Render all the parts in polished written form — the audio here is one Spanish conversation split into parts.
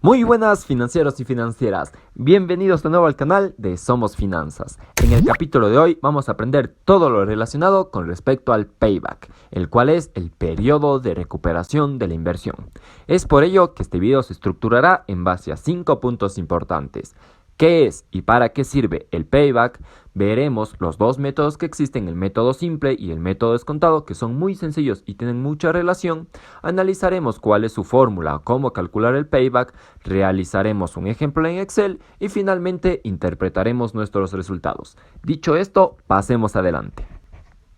Muy buenas financieros y financieras, bienvenidos de nuevo al canal de Somos Finanzas. En el capítulo de hoy vamos a aprender todo lo relacionado con respecto al payback, el cual es el periodo de recuperación de la inversión. Es por ello que este video se estructurará en base a 5 puntos importantes. ¿Qué es y para qué sirve el payback? Veremos los dos métodos que existen, el método simple y el método descontado, que son muy sencillos y tienen mucha relación. Analizaremos cuál es su fórmula, cómo calcular el payback, realizaremos un ejemplo en Excel y finalmente interpretaremos nuestros resultados. Dicho esto, pasemos adelante.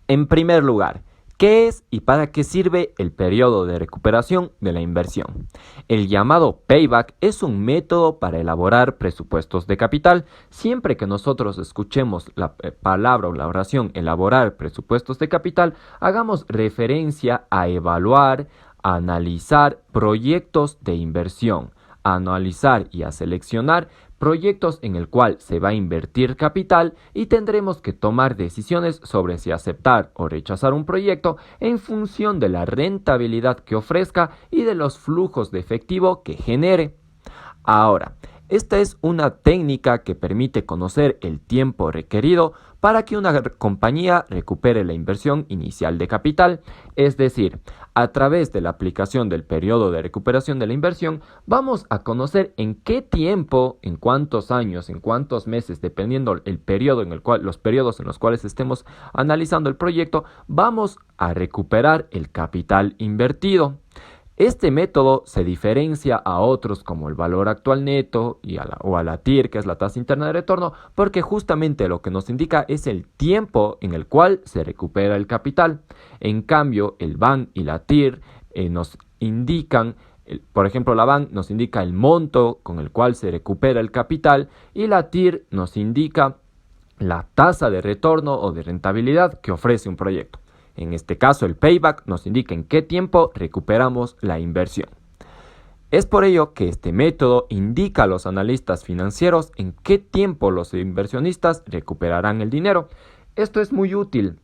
En primer lugar, ¿qué es y para qué sirve el periodo de recuperación de la inversión? El llamado payback es un método para elaborar presupuestos de capital. Siempre que nosotros escuchemos la palabra o la oración elaborar presupuestos de capital, hagamos referencia a evaluar, a analizar proyectos de inversión, a analizar y a seleccionar proyectos en el cual se va a invertir capital y tendremos que tomar decisiones sobre si aceptar o rechazar un proyecto en función de la rentabilidad que ofrezca y de los flujos de efectivo que genere. Ahora, esta es una técnica que permite conocer el tiempo requerido para que una compañía recupere la inversión inicial de capital. Es decir, a través de la aplicación del periodo de recuperación de la inversión, vamos a conocer en qué tiempo, en cuántos años, en cuántos meses, dependiendo el periodo en el cual, los periodos en los cuales estemos analizando el proyecto, vamos a recuperar el capital invertido. Este método se diferencia a otros como el valor actual neto o a la TIR, que es la tasa interna de retorno, porque justamente lo que nos indica es el tiempo en el cual se recupera el capital. En cambio, el BAN y la TIR nos indican, por ejemplo, la BAN nos indica el monto con el cual se recupera el capital y la TIR nos indica la tasa de retorno o de rentabilidad que ofrece un proyecto. En este caso, el payback nos indica en qué tiempo recuperamos la inversión. Es por ello que este método indica a los analistas financieros en qué tiempo los inversionistas recuperarán el dinero. Esto es muy útil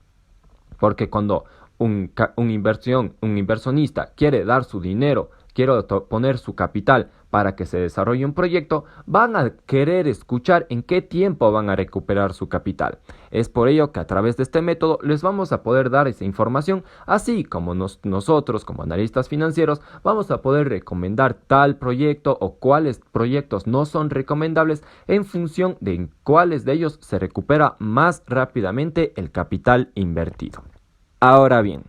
porque cuando un inversionista quiere dar su dinero, quiere poner su capital para que se desarrolle un proyecto, van a querer escuchar en qué tiempo van a recuperar su capital. Es por ello que a través de este método les vamos a poder dar esa información, así como nosotros como analistas financieros vamos a poder recomendar tal proyecto o cuáles proyectos no son recomendables en función de en cuáles de ellos se recupera más rápidamente el capital invertido. Ahora bien,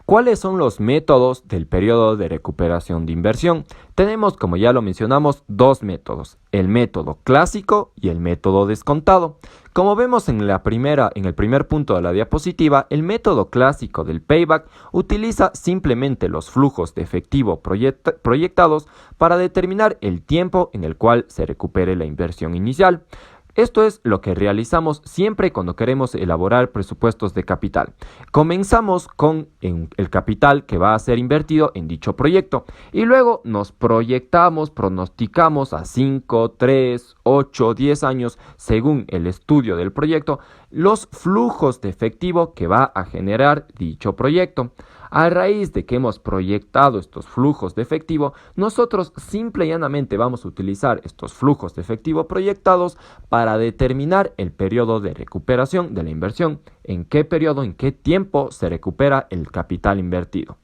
¿cuáles son los métodos del periodo de recuperación de inversión? Tenemos, como ya lo mencionamos, dos métodos, el método clásico y el método descontado. Como vemos en el primer punto de la diapositiva, el método clásico del payback utiliza simplemente los flujos de efectivo proyectados para determinar el tiempo en el cual se recupere la inversión inicial. Esto es lo que realizamos siempre cuando queremos elaborar presupuestos de capital. Comenzamos con el capital que va a ser invertido en dicho proyecto y luego nos pronosticamos a 5, 3, 8, 10 años según el estudio del proyecto los flujos de efectivo que va a generar dicho proyecto. A raíz de que hemos proyectado estos flujos de efectivo, nosotros simple y llanamente vamos a utilizar estos flujos de efectivo proyectados para determinar el periodo de recuperación de la inversión, en qué periodo, en qué tiempo se recupera el capital invertido.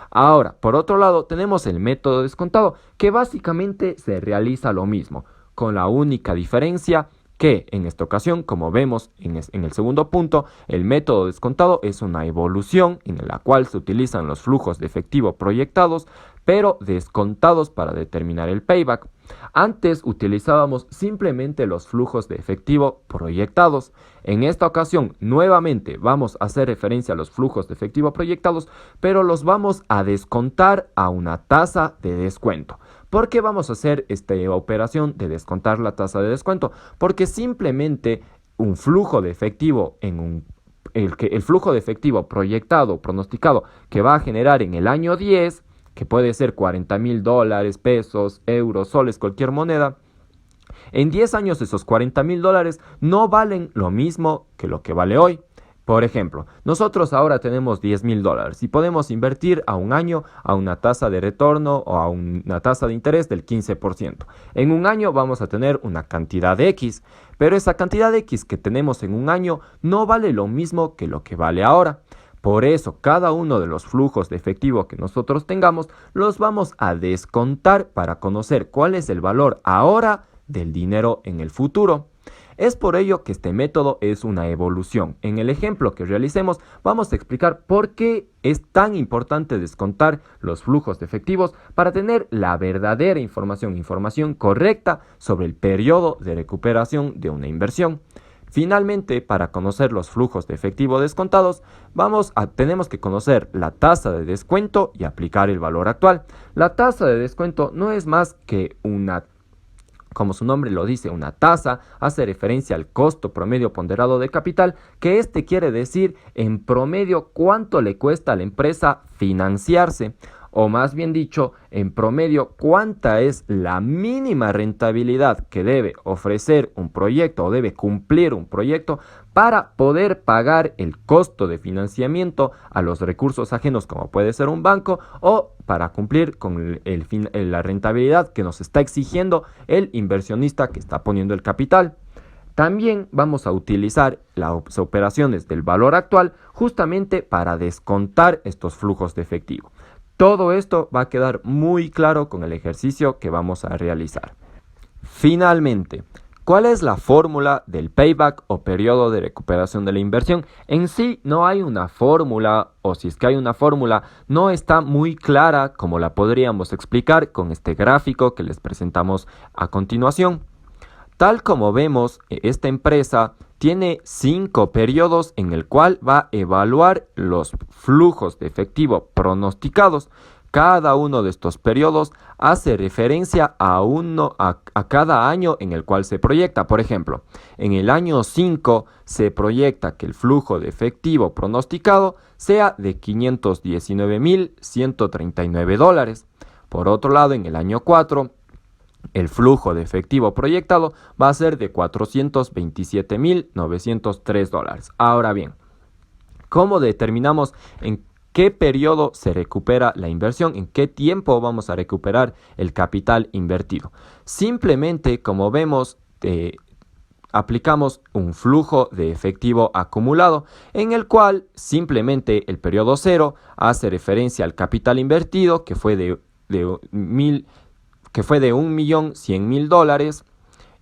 Ahora, por otro lado, tenemos el método descontado, que básicamente se realiza lo mismo, con la única diferencia que en esta ocasión, como vemos en el segundo punto, el método descontado es una evolución en la cual se utilizan los flujos de efectivo proyectados, pero descontados para determinar el payback. Antes utilizábamos simplemente los flujos de efectivo proyectados. En esta ocasión, nuevamente vamos a hacer referencia a los flujos de efectivo proyectados, pero los vamos a descontar a una tasa de descuento. ¿Por qué vamos a hacer esta operación de descontar la tasa de descuento? Porque simplemente un flujo de efectivo el flujo de efectivo proyectado, pronosticado, que va a generar en el año 10, que puede ser $40,000, pesos, euros, soles, cualquier moneda, en 10 años esos $40,000 no valen lo mismo que lo que vale hoy. Por ejemplo, nosotros ahora tenemos $10,000 y podemos invertir a un año a una tasa de retorno o a una tasa de interés del 15%. En un año vamos a tener una cantidad de X, pero esa cantidad de X que tenemos en un año no vale lo mismo que lo que vale ahora. Por eso, cada uno de los flujos de efectivo que nosotros tengamos los vamos a descontar para conocer cuál es el valor ahora del dinero en el futuro. Es por ello que este método es una evolución. En el ejemplo que realicemos vamos a explicar por qué es tan importante descontar los flujos de efectivos para tener la verdadera información correcta sobre el periodo de recuperación de una inversión. Finalmente, para conocer los flujos de efectivo descontados, tenemos que conocer la tasa de descuento y aplicar el valor actual. La tasa de descuento no es más que como su nombre lo dice, una tasa, hace referencia al costo promedio ponderado de capital, que quiere decir en promedio cuánto le cuesta a la empresa financiarse, o más bien dicho, en promedio cuánta es la mínima rentabilidad que debe ofrecer un proyecto o debe cumplir un proyecto para poder pagar el costo de financiamiento a los recursos ajenos, como puede ser un banco, o para cumplir con la rentabilidad que nos está exigiendo el inversionista que está poniendo el capital. También vamos a utilizar las operaciones del valor actual justamente para descontar estos flujos de efectivo. Todo esto va a quedar muy claro con el ejercicio que vamos a realizar. Finalmente, ¿cuál es la fórmula del payback o periodo de recuperación de la inversión? En sí no hay una fórmula, o si es que hay una fórmula, no está muy clara como la podríamos explicar con este gráfico que les presentamos a continuación. Tal como vemos, esta empresa tiene 5 periodos en el cual va a evaluar los flujos de efectivo pronosticados. Cada uno de estos periodos hace referencia a cada año en el cual se proyecta. Por ejemplo, en el año 5 se proyecta que el flujo de efectivo pronosticado sea de $519,139. Por otro lado, en el año 4, el flujo de efectivo proyectado va a ser de $427,903. Ahora bien, ¿cómo determinamos en qué periodo se recupera la inversión? ¿En qué tiempo vamos a recuperar el capital invertido? Simplemente, como vemos, aplicamos un flujo de efectivo acumulado en el cual simplemente el periodo 0 hace referencia al capital invertido que fue de $1,100,000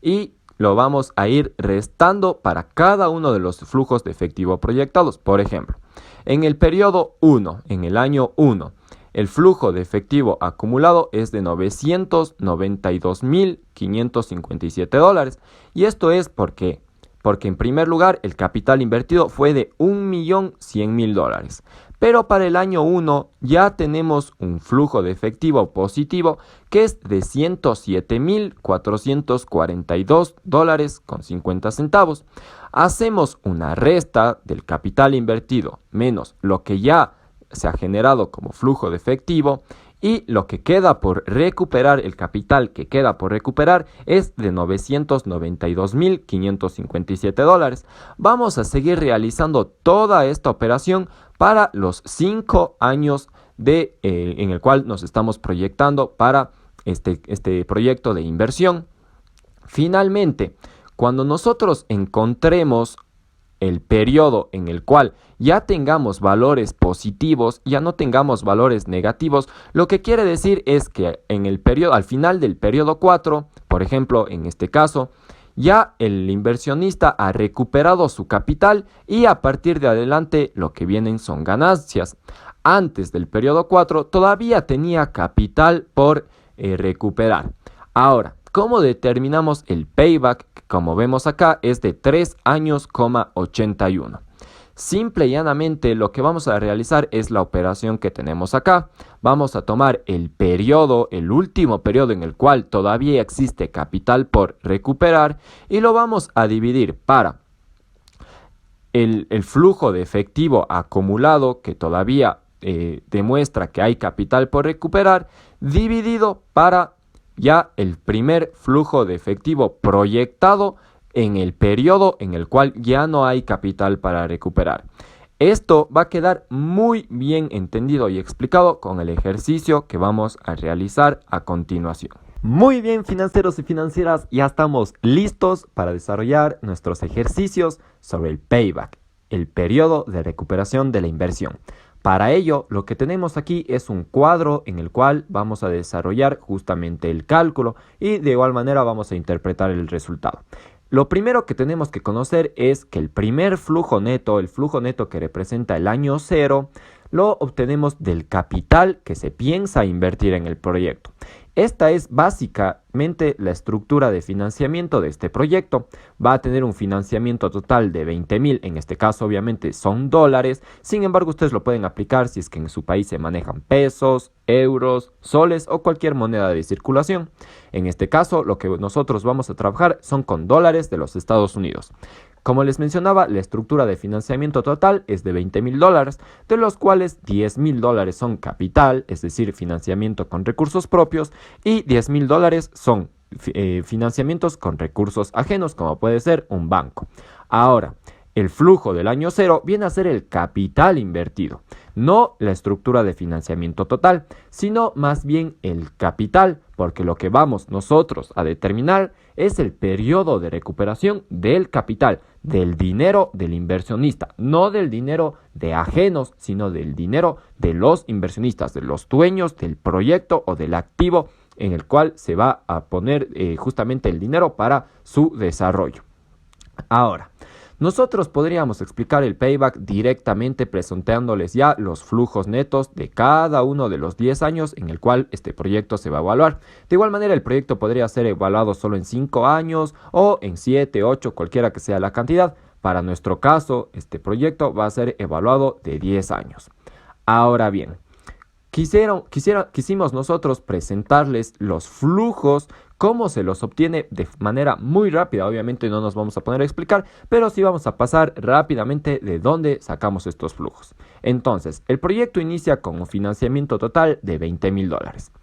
y lo vamos a ir restando para cada uno de los flujos de efectivo proyectados. Por ejemplo, en el periodo 1, en el año 1, el flujo de efectivo acumulado es de $992,557. Y esto es porque en primer lugar el capital invertido fue de $1,100,000. Pero para el año 1 ya tenemos un flujo de efectivo positivo que es de $107,442,50. Hacemos una resta del capital invertido menos lo que ya se ha generado como flujo de efectivo y lo que queda por recuperar, el capital que queda por recuperar es de $992,557. Vamos a seguir realizando toda esta operación para los 5 años en el cual nos estamos proyectando para este proyecto de inversión. Finalmente, cuando nosotros encontremos el periodo en el cual ya tengamos valores positivos, ya no tengamos valores negativos, lo que quiere decir es que al final del periodo 4, por ejemplo, en este caso, ya el inversionista ha recuperado su capital y a partir de adelante lo que vienen son ganancias. Antes del periodo 4 todavía tenía capital por recuperar. Ahora, ¿cómo determinamos el payback? Como vemos acá es de 3 años, 81. Simple y llanamente lo que vamos a realizar es la operación que tenemos acá. Vamos a tomar el último periodo en el cual todavía existe capital por recuperar y lo vamos a dividir para el flujo de efectivo acumulado que todavía demuestra que hay capital por recuperar, dividido para ya el primer flujo de efectivo proyectado en el periodo en el cual ya no hay capital para recuperar. Esto va a quedar muy bien entendido y explicado con el ejercicio que vamos a realizar a continuación. Muy bien, financieros y financieras, ya estamos listos para desarrollar nuestros ejercicios sobre el payback, el periodo de recuperación de la inversión. Para ello, lo que tenemos aquí es un cuadro en el cual vamos a desarrollar justamente el cálculo y de igual manera vamos a interpretar el resultado. Lo primero que tenemos que conocer es que el primer flujo neto, el flujo neto que representa el año cero, lo obtenemos del capital que se piensa invertir en el proyecto. Esta es básicamente la estructura de financiamiento de este proyecto. Va a tener un financiamiento total de 20,000, en este caso obviamente son dólares, sin embargo ustedes lo pueden aplicar si es que en su país se manejan pesos, euros, soles o cualquier moneda de circulación. En este caso lo que nosotros vamos a trabajar son con dólares de los Estados Unidos. Como les mencionaba, la estructura de financiamiento total es de 20,000 dólares, de los cuales 10,000 dólares son capital, es decir, financiamiento con recursos propios, y 10,000 dólares son financiamientos con recursos ajenos, como puede ser un banco. Ahora, el flujo del año cero viene a ser el capital invertido, no la estructura de financiamiento total, sino más bien el capital, porque lo que vamos nosotros a determinar es el periodo de recuperación del capital, del dinero del inversionista, no del dinero de ajenos, sino del dinero de los inversionistas, de los dueños del proyecto o del activo en el cual se va a poner justamente el dinero para su desarrollo. Ahora, nosotros podríamos explicar el payback directamente presenteándoles ya los flujos netos de cada uno de los 10 años en el cual este proyecto se va a evaluar. De igual manera, el proyecto podría ser evaluado solo en 5 años o en 7, 8, cualquiera que sea la cantidad. Para nuestro caso, este proyecto va a ser evaluado de 10 años. Ahora bien, quisimos nosotros presentarles los flujos, cómo se los obtiene de manera muy rápida. Obviamente no nos vamos a poner a explicar, pero sí vamos a pasar rápidamente de dónde sacamos estos flujos. Entonces, el proyecto inicia con un financiamiento total de 20,000 dólares.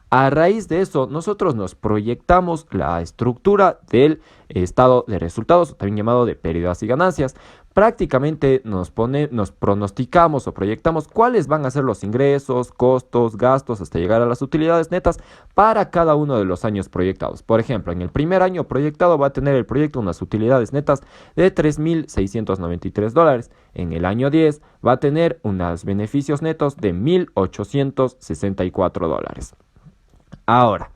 A raíz de eso, nosotros nos proyectamos la estructura del estado de resultados, también llamado de pérdidas y ganancias. Prácticamente nos pronosticamos o proyectamos cuáles van a ser los ingresos, costos, gastos, hasta llegar a las utilidades netas para cada uno de los años proyectados. Por ejemplo, en el primer año proyectado va a tener el proyecto unas utilidades netas de 3,693 dólares. En el año 10 va a tener unos beneficios netos de 1,864 dólares. Ahora,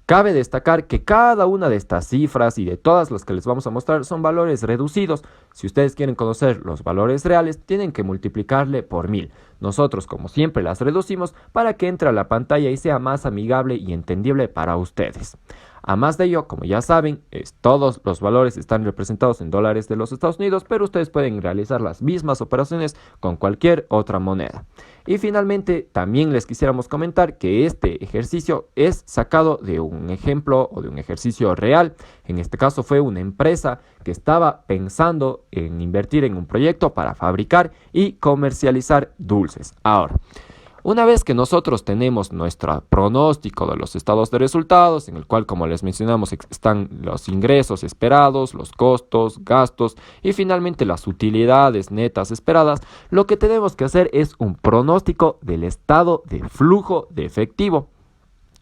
cabe destacar que cada una de estas cifras y de todas las que les vamos a mostrar son valores reducidos. Si ustedes quieren conocer los valores reales, tienen que multiplicarle por 1,000. Nosotros, como siempre, las reducimos para que entre a la pantalla y sea más amigable y entendible para ustedes. A más de ello, como ya saben, todos los valores están representados en dólares de los Estados Unidos, pero ustedes pueden realizar las mismas operaciones con cualquier otra moneda. Y finalmente, también les quisiéramos comentar que este ejercicio es sacado de un ejemplo o de un ejercicio real. En este caso fue una empresa que estaba pensando en invertir en un proyecto para fabricar y comercializar dulces. Ahora, una vez que nosotros tenemos nuestro pronóstico de los estados de resultados, en el cual, como les mencionamos, están los ingresos esperados, los costos, gastos y finalmente las utilidades netas esperadas, lo que tenemos que hacer es un pronóstico del estado de flujo de efectivo.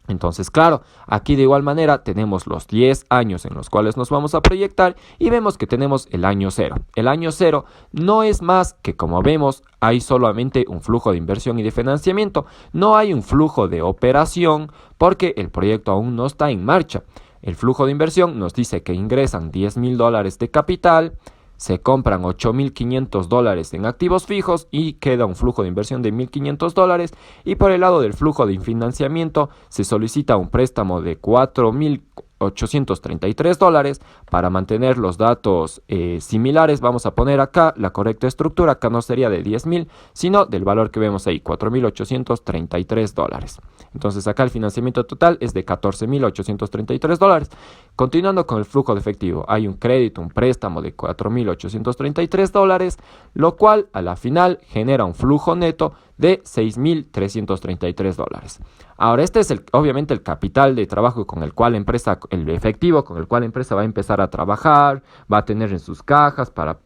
Entonces, claro, aquí de igual manera tenemos los 10 años en los cuales nos vamos a proyectar y vemos que tenemos el año cero. El año cero no es más que, como vemos, hay solamente un flujo de inversión y de financiamiento. No hay un flujo de operación porque el proyecto aún no está en marcha. El flujo de inversión nos dice que ingresan 10,000 dólares de capital, se compran 8,500 dólares en activos fijos y queda un flujo de inversión de 1,500 dólares. Y por el lado del flujo de financiamiento se solicita un préstamo de 4,833 dólares. Para mantener los datos similares, vamos a poner acá la correcta estructura. Acá no sería de 10,000, sino del valor que vemos ahí, 4,833 dólares. Entonces acá el financiamiento total es de 14,833 dólares. Continuando con el flujo de efectivo, hay un crédito, un préstamo de 4,833 dólares, lo cual a la final genera un flujo neto de 6,333 dólares. Ahora, este es obviamente el capital de trabajo con el cual el efectivo con el cual la empresa va a empezar a trabajar, va a tener en sus cajas para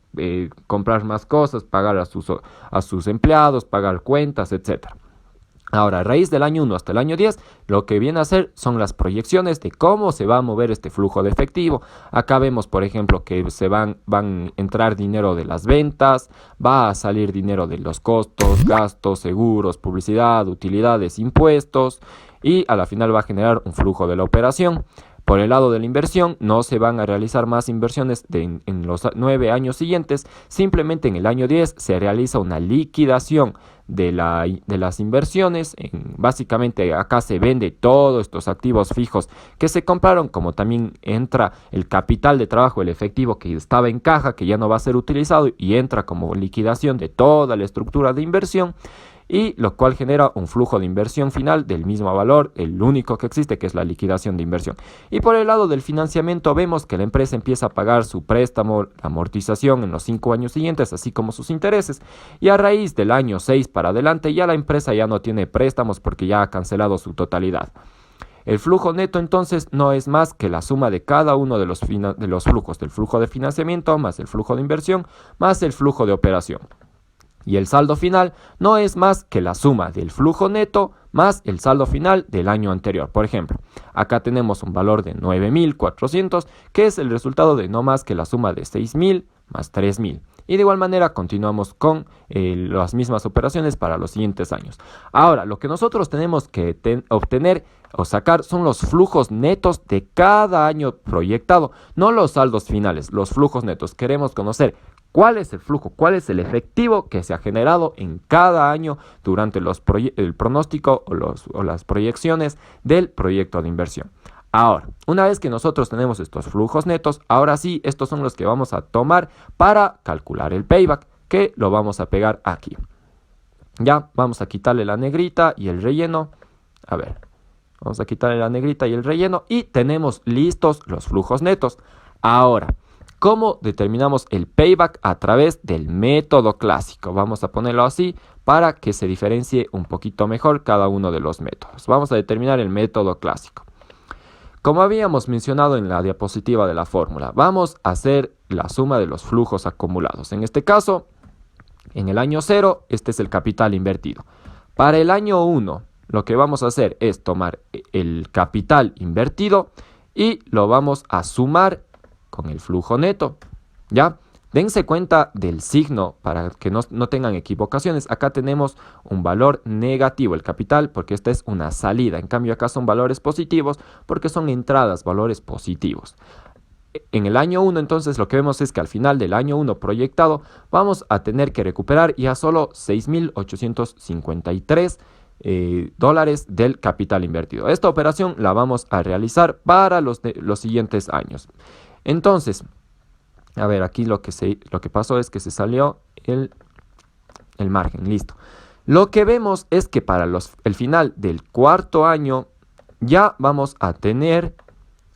comprar más cosas, pagar a sus empleados, pagar cuentas, etcétera. Ahora, a raíz del año 1 hasta el año 10, lo que viene a hacer son las proyecciones de cómo se va a mover este flujo de efectivo. Acá vemos, por ejemplo, que van a entrar dinero de las ventas, va a salir dinero de los costos, gastos, seguros, publicidad, utilidades, impuestos, y a la final va a generar un flujo de la operación. Por el lado de la inversión, no se van a realizar más inversiones en los 9 años siguientes, simplemente en el año 10 se realiza una liquidación de las inversiones. Básicamente acá se vende todos estos activos fijos que se compraron, como también entra el capital de trabajo, el efectivo que estaba en caja, que ya no va a ser utilizado, y entra como liquidación de toda la estructura de inversión, y lo cual genera un flujo de inversión final del mismo valor, el único que existe, que es la liquidación de inversión. Y por el lado del financiamiento vemos que la empresa empieza a pagar su préstamo, la amortización en los 5 años siguientes, así como sus intereses, y a raíz del año 6 para adelante ya la empresa ya no tiene préstamos porque ya ha cancelado su totalidad. El flujo neto entonces no es más que la suma de cada uno de los flujos, del flujo de financiamiento más el flujo de inversión más el flujo de operación. Y el saldo final no es más que la suma del flujo neto más el saldo final del año anterior. Por ejemplo, acá tenemos un valor de 9.400, que es el resultado de no más que la suma de 6.000 más 3.000. Y de igual manera continuamos con las mismas operaciones para los siguientes años. Ahora, lo que nosotros tenemos que obtener o sacar son los flujos netos de cada año proyectado, no los saldos finales, los flujos netos. Queremos conocer cuál es el flujo, cuál es el efectivo que se ha generado en cada año durante el pronóstico o las proyecciones del proyecto de inversión. Ahora, una vez que nosotros tenemos estos flujos netos, ahora sí, estos son los que vamos a tomar para calcular el payback, que lo vamos a pegar aquí. Ya, vamos a quitarle la negrita y el relleno. A ver, vamos a quitarle la negrita y el relleno y tenemos listos los flujos netos. Ahora, ¿cómo determinamos el payback? A través del método clásico. Vamos a ponerlo así para que se diferencie un poquito mejor cada uno de los métodos. Vamos a determinar el método clásico. Como habíamos mencionado en la diapositiva de la fórmula, vamos a hacer la suma de los flujos acumulados. En este caso, en el año 0, este es el capital invertido. Para el año 1, lo que vamos a hacer es tomar el capital invertido y lo vamos a sumar con el flujo neto, ¿ya? Dense cuenta del signo para que no tengan equivocaciones. Acá tenemos un valor negativo, el capital, porque esta es una salida. En cambio, acá son valores positivos porque son entradas, valores positivos. En el año 1, entonces, lo que vemos es que al final del año 1 proyectado, vamos a tener que recuperar ya solo 6.853 dólares del capital invertido. Esta operación la vamos a realizar para los siguientes años. Entonces, a ver, aquí lo que pasó es que se salió el margen, listo. Lo que vemos es que para el final del cuarto año ya vamos a tener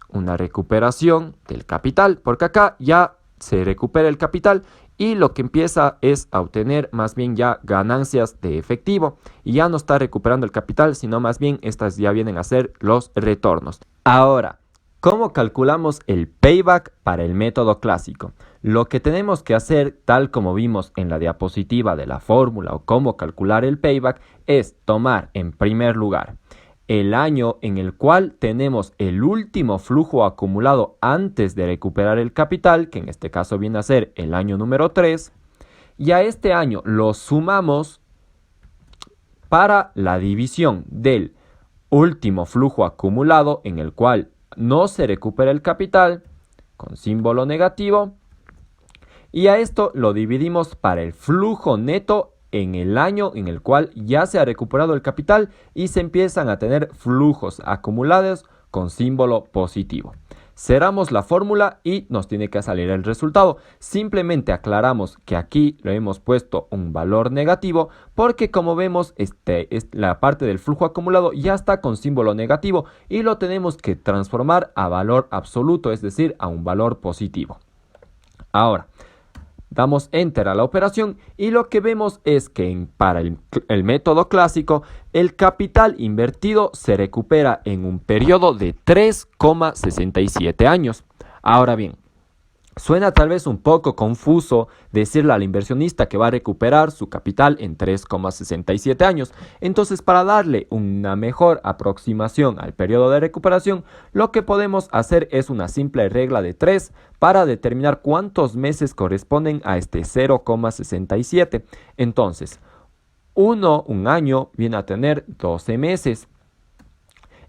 una recuperación del capital, porque acá ya se recupera el capital y lo que empieza es a obtener más bien ya ganancias de efectivo y ya no está recuperando el capital, sino más bien estas ya vienen a ser los retornos. Ahora, ¿cómo calculamos el payback para el método clásico? Lo que tenemos que hacer, tal como vimos en la diapositiva de la fórmula o cómo calcular el payback, es tomar en primer lugar el año en el cual tenemos el último flujo acumulado antes de recuperar el capital, que en este caso viene a ser el año número 3, y a este año lo sumamos para la división del último flujo acumulado en el cual no se recupera el capital con símbolo negativo, y a esto lo dividimos para el flujo neto en el año en el cual ya se ha recuperado el capital y se empiezan a tener flujos acumulados con símbolo positivo. Cerramos la fórmula y nos tiene que salir el resultado. Simplemente aclaramos que aquí le hemos puesto un valor negativo porque, como vemos, la parte del flujo acumulado ya está con símbolo negativo y lo tenemos que transformar a valor absoluto, es decir, a un valor positivo. Ahora, Damos Enter a la operación y lo que vemos es que para el método clásico, el capital invertido se recupera en un periodo de 3,67 años. Ahora bien, suena tal vez un poco confuso decirle al inversionista que va a recuperar su capital en 3,67 años. Entonces, para darle una mejor aproximación al periodo de recuperación, lo que podemos hacer es una simple regla de 3 para determinar cuántos meses corresponden a este 0,67. Entonces, un año viene a tener 12 meses.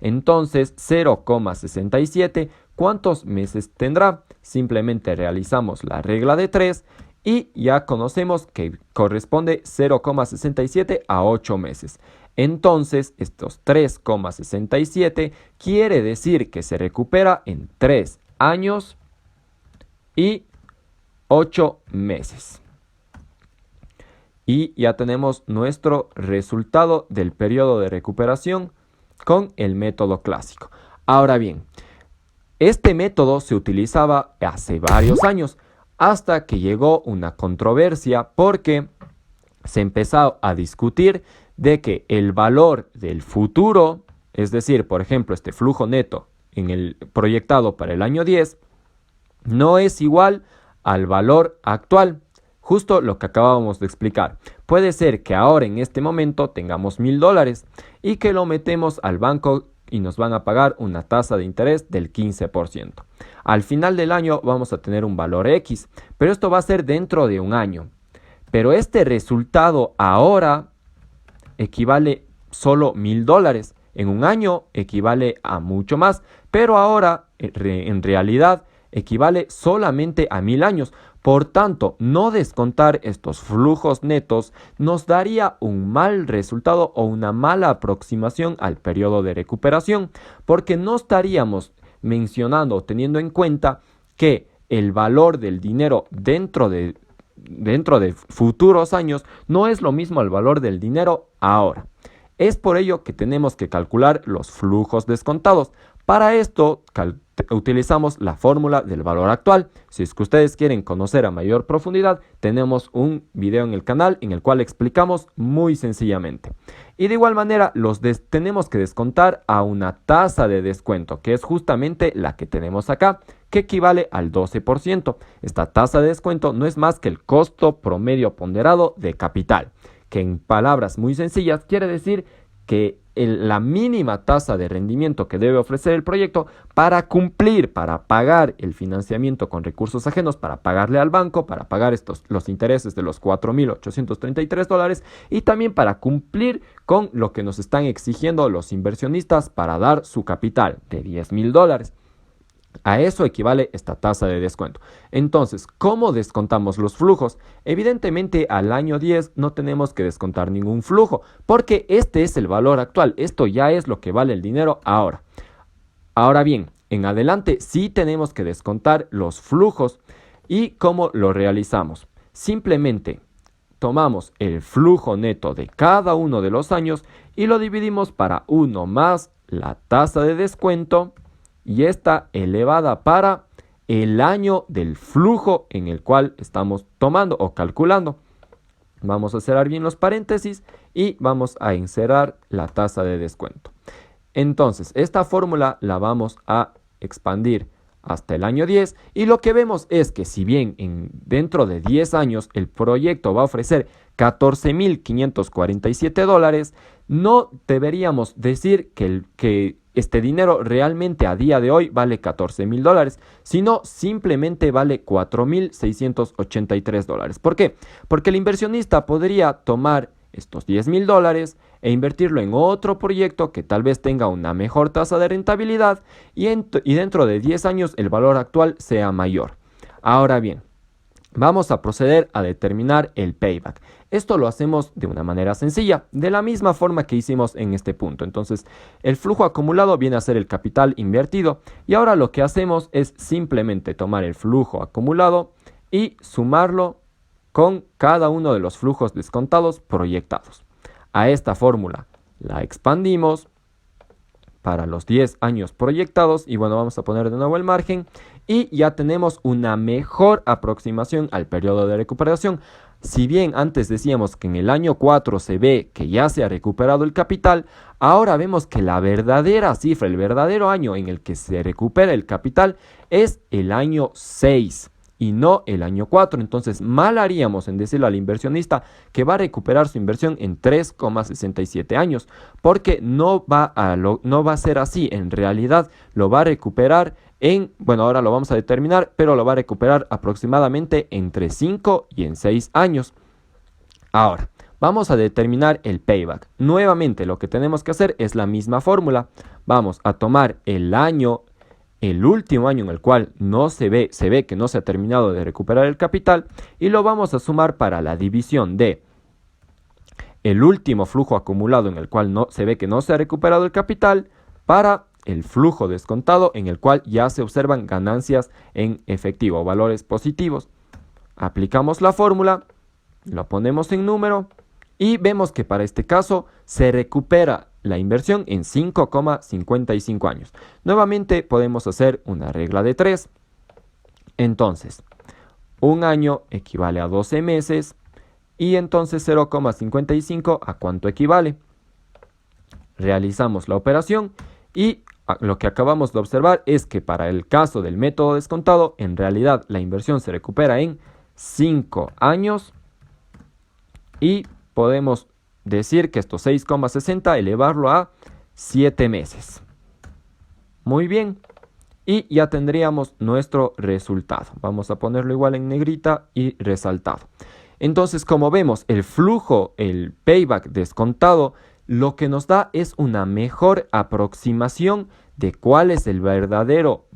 Entonces, 0,67, ¿cuántos meses tendrá? Simplemente realizamos la regla de 3 y ya conocemos que corresponde 0,67 a 8 meses. Entonces, estos 3,67 quiere decir que se recupera en 3 años y 8 meses. Y ya tenemos nuestro resultado del periodo de recuperación con el método clásico. Ahora bien, este método se utilizaba hace varios años hasta que llegó una controversia porque se empezó a discutir de que el valor del futuro, es decir, por ejemplo, este flujo neto en el proyectado para el año 10, no es igual al valor actual. Justo lo que acabábamos de explicar. Puede ser que ahora en este momento tengamos $1,000 y que lo metemos al banco y nos van a pagar una tasa de interés del 15%. Al final del año vamos a tener un valor X, pero esto va a ser dentro de un año. Pero este resultado ahora equivale solo $1,000. En un año equivale a mucho más, pero ahora en realidad equivale solamente a 1,000 años. Por tanto, no descontar estos flujos netos nos daría un mal resultado o una mala aproximación al periodo de recuperación, porque no estaríamos mencionando o teniendo en cuenta que el valor del dinero dentro de futuros años no es lo mismo al valor del dinero ahora. Es por ello que tenemos que calcular los flujos descontados. Para esto utilizamos la fórmula del valor actual. Si es que ustedes quieren conocer a mayor profundidad, tenemos un video en el canal en el cual explicamos muy sencillamente. Y de igual manera tenemos que descontar a una tasa de descuento, que es justamente la que tenemos acá, que equivale al 12%. Esta tasa de descuento no es más que el costo promedio ponderado de capital, que en palabras muy sencillas quiere decir que la mínima tasa de rendimiento que debe ofrecer el proyecto para pagar el financiamiento con recursos ajenos, para pagarle al banco, para pagar los intereses de los $4,833 y también para cumplir con lo que nos están exigiendo los inversionistas para dar su capital de $10,000. A eso equivale esta tasa de descuento. Entonces, ¿cómo descontamos los flujos? Evidentemente, al año 10 no tenemos que descontar ningún flujo, porque este es el valor actual. Esto ya es lo que vale el dinero ahora. Ahora bien, en adelante sí tenemos que descontar los flujos. ¿Y cómo lo realizamos? Simplemente tomamos el flujo neto de cada uno de los años y lo dividimos para 1 más la tasa de descuento, y está elevada para el año del flujo en el cual estamos tomando o calculando. Vamos a cerrar bien los paréntesis y vamos a inserar la tasa de descuento. Entonces, esta fórmula la vamos a expandir hasta el año 10 y lo que vemos es que si bien dentro de 10 años el proyecto va a ofrecer $14,547, no deberíamos decir que este dinero realmente a día de hoy vale $14,000, sino simplemente vale $4,683. ¿Por qué? Porque el inversionista podría tomar estos $10,000 e invertirlo en otro proyecto que tal vez tenga una mejor tasa de rentabilidad y dentro de 10 años el valor actual sea mayor. Ahora bien, vamos a proceder a determinar el payback. Esto lo hacemos de una manera sencilla, de la misma forma que hicimos en este punto. Entonces, el flujo acumulado viene a ser el capital invertido y ahora lo que hacemos es simplemente tomar el flujo acumulado y sumarlo con cada uno de los flujos descontados proyectados. A esta fórmula la expandimos para los 10 años proyectados. Y bueno, vamos a poner de nuevo el margen y ya tenemos una mejor aproximación al periodo de recuperación. Si bien antes decíamos que en el año 4 se ve que ya se ha recuperado el capital, ahora vemos que la verdadera cifra, el verdadero año en el que se recupera el capital es el año 6 y no el año 4. Entonces, mal haríamos en decirle al inversionista que va a recuperar su inversión en 3,67 años, porque no va a ser así. En realidad, lo va a recuperar bueno, ahora lo vamos a determinar, pero lo va a recuperar aproximadamente entre 5 y en 6 años. Ahora, vamos a determinar el payback. Nuevamente, lo que tenemos que hacer es la misma fórmula. Vamos a tomar el último año en el cual se ve que no se ha terminado de recuperar el capital y lo vamos a sumar para la división de el último flujo acumulado en el cual se ve que no se ha recuperado el capital para el flujo descontado en el cual ya se observan ganancias en efectivo, valores positivos. Aplicamos la fórmula, lo ponemos en número y vemos que para este caso se recupera la inversión en 5,55 años. Nuevamente podemos hacer una regla de 3. Entonces, un año equivale a 12 meses y entonces 0,55 ¿a cuánto equivale? Realizamos la operación y lo que acabamos de observar es que para el caso del método descontado, en realidad la inversión se recupera en 5 años y podemos decir que estos 6,60 elevarlo a 7 meses. Muy bien, y ya tendríamos nuestro resultado. Vamos a ponerlo igual en negrita y resaltado. Entonces, como vemos, el flujo, el payback descontado, lo que nos da es una mejor aproximación de cuál es el verdadero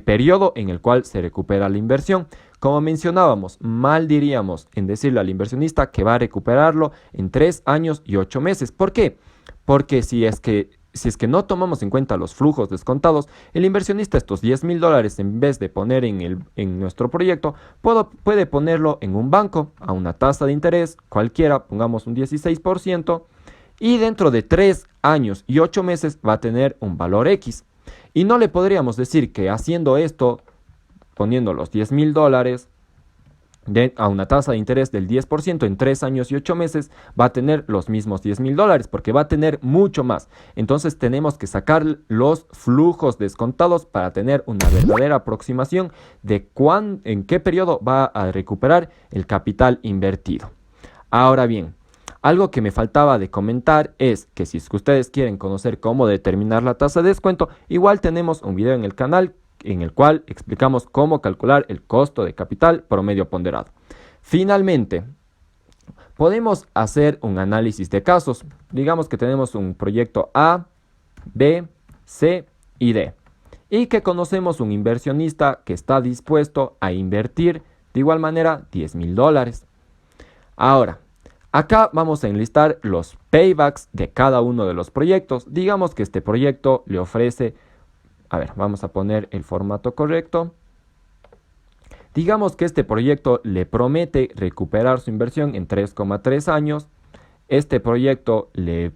periodo en el cual se recupera la inversión. Como mencionábamos, mal diríamos en decirle al inversionista que va a recuperarlo en 3 años y 8 meses. ¿Por qué? Porque si es que no tomamos en cuenta los flujos descontados, el inversionista estos $10,000 en vez de poner en nuestro proyecto, puede ponerlo en un banco a una tasa de interés cualquiera, pongamos un 16%, y dentro de 3 años y 8 meses va a tener un valor X. Y no le podríamos decir que haciendo esto, poniendo los $10,000 a una tasa de interés del 10% en 3 años y 8 meses, va a tener los mismos $10,000 porque va a tener mucho más. Entonces tenemos que sacar los flujos descontados para tener una verdadera aproximación de en qué periodo va a recuperar el capital invertido. Ahora bien, algo que me faltaba de comentar es que si es que ustedes quieren conocer cómo determinar la tasa de descuento, igual tenemos un video en el canal en el cual explicamos cómo calcular el costo de capital promedio ponderado. Finalmente, podemos hacer un análisis de casos. Digamos que tenemos un proyecto A, B, C y D. Y que conocemos un inversionista que está dispuesto a invertir de igual manera $10,000. Ahora, acá vamos a enlistar los paybacks de cada uno de los proyectos. Digamos que este proyecto le ofrece, vamos a poner el formato correcto. Digamos que este proyecto le promete recuperar su inversión en 3,3 años. Este proyecto le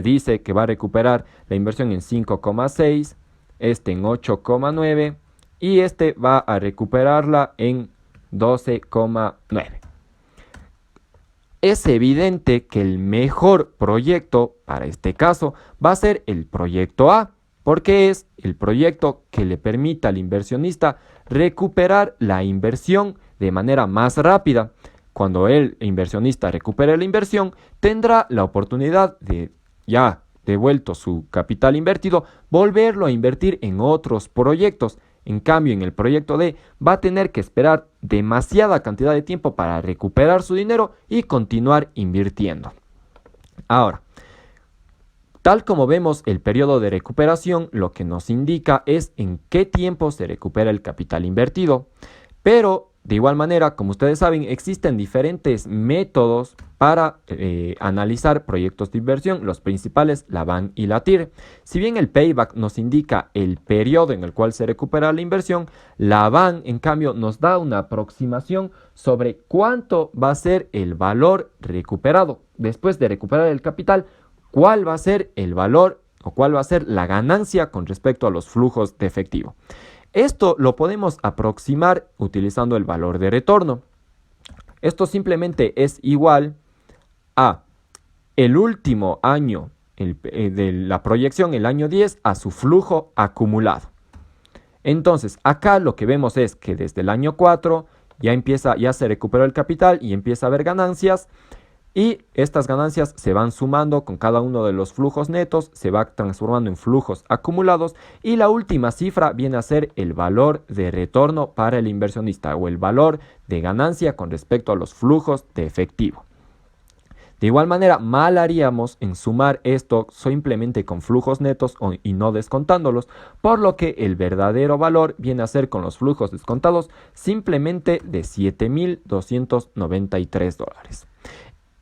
dice que va a recuperar la inversión en 5,6, este en 8,9 y este va a recuperarla en 12,9. Es evidente que el mejor proyecto para este caso va a ser el proyecto A, porque es el proyecto que le permita al inversionista recuperar la inversión de manera más rápida. Cuando el inversionista recupere la inversión, tendrá la oportunidad de, ya devuelto su capital invertido, volverlo a invertir en otros proyectos. En cambio, en el proyecto D va a tener que esperar demasiada cantidad de tiempo para recuperar su dinero y continuar invirtiendo. Ahora, tal como vemos, el periodo de recuperación lo que nos indica es en qué tiempo se recupera el capital invertido. Pero, de igual manera, como ustedes saben, existen diferentes métodos para analizar proyectos de inversión. Los principales, la VAN y la TIR. Si bien el payback nos indica el periodo en el cual se recupera la inversión, la VAN, en cambio, nos da una aproximación sobre cuánto va a ser el valor recuperado. Después de recuperar el capital, ¿cuál va a ser el valor o cuál va a ser la ganancia con respecto a los flujos de efectivo. Esto lo podemos aproximar utilizando el valor de retorno. Esto simplemente es igual a el último año de la proyección, el año 10, a su flujo acumulado. Entonces, acá lo que vemos es que desde el año 4 ya se recuperó el capital y empieza a haber ganancias. Y estas ganancias se van sumando con cada uno de los flujos netos, se va transformando en flujos acumulados y la última cifra viene a ser el valor de retorno para el inversionista o el valor de ganancia con respecto a los flujos de efectivo. De igual manera, mal haríamos en sumar esto simplemente con flujos netos y no descontándolos, por lo que el verdadero valor viene a ser con los flujos descontados simplemente de $7,293.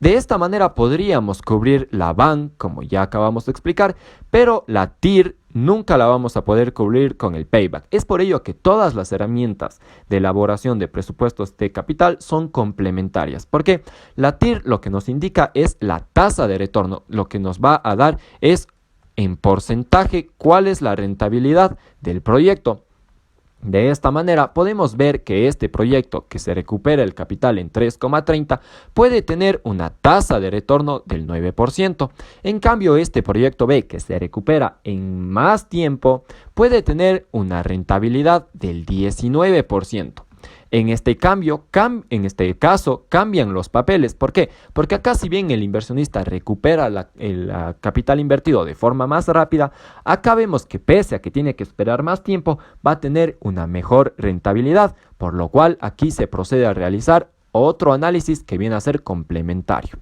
De esta manera podríamos cubrir la BAN, como ya acabamos de explicar, pero la TIR nunca la vamos a poder cubrir con el payback. Es por ello que todas las herramientas de elaboración de presupuestos de capital son complementarias, porque la TIR lo que nos indica es la tasa de retorno, lo que nos va a dar es en porcentaje cuál es la rentabilidad del proyecto. De esta manera podemos ver que este proyecto que se recupera el capital en 3,30 puede tener una tasa de retorno del 9%. En cambio, este proyecto B que se recupera en más tiempo puede tener una rentabilidad del 19%. En este caso cambian los papeles. ¿Por qué? Porque acá, si bien el inversionista recupera el capital invertido de forma más rápida, acá vemos que pese a que tiene que esperar más tiempo, va a tener una mejor rentabilidad, por lo cual aquí se procede a realizar otro análisis que viene a ser complementario.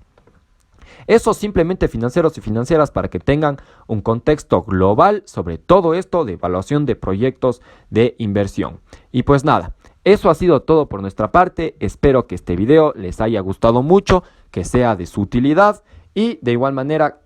Eso simplemente, financieros y financieras, para que tengan un contexto global sobre todo esto de evaluación de proyectos de inversión. Y pues nada. Eso ha sido todo por nuestra parte. Espero que este video les haya gustado mucho, que sea de su utilidad y de igual manera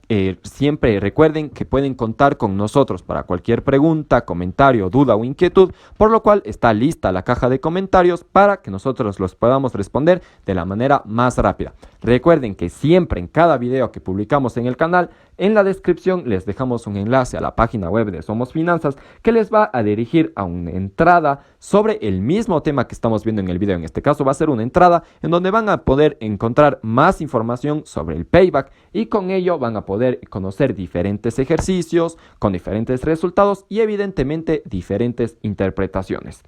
siempre recuerden que pueden contar con nosotros para cualquier pregunta, comentario, duda o inquietud, por lo cual está lista la caja de comentarios para que nosotros los podamos responder de la manera más rápida. Recuerden que siempre en cada video que publicamos en el canal, en la descripción les dejamos un enlace a la página web de Somos Finanzas que les va a dirigir a una entrada sobre el mismo tema que estamos viendo en el video. En este caso va a ser una entrada en donde van a poder encontrar más información sobre el payback y con ello van a poder conocer diferentes ejercicios con diferentes resultados y evidentemente diferentes interpretaciones.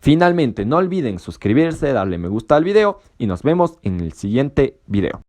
Finalmente, no olviden suscribirse, darle me gusta al video y nos vemos en el siguiente video.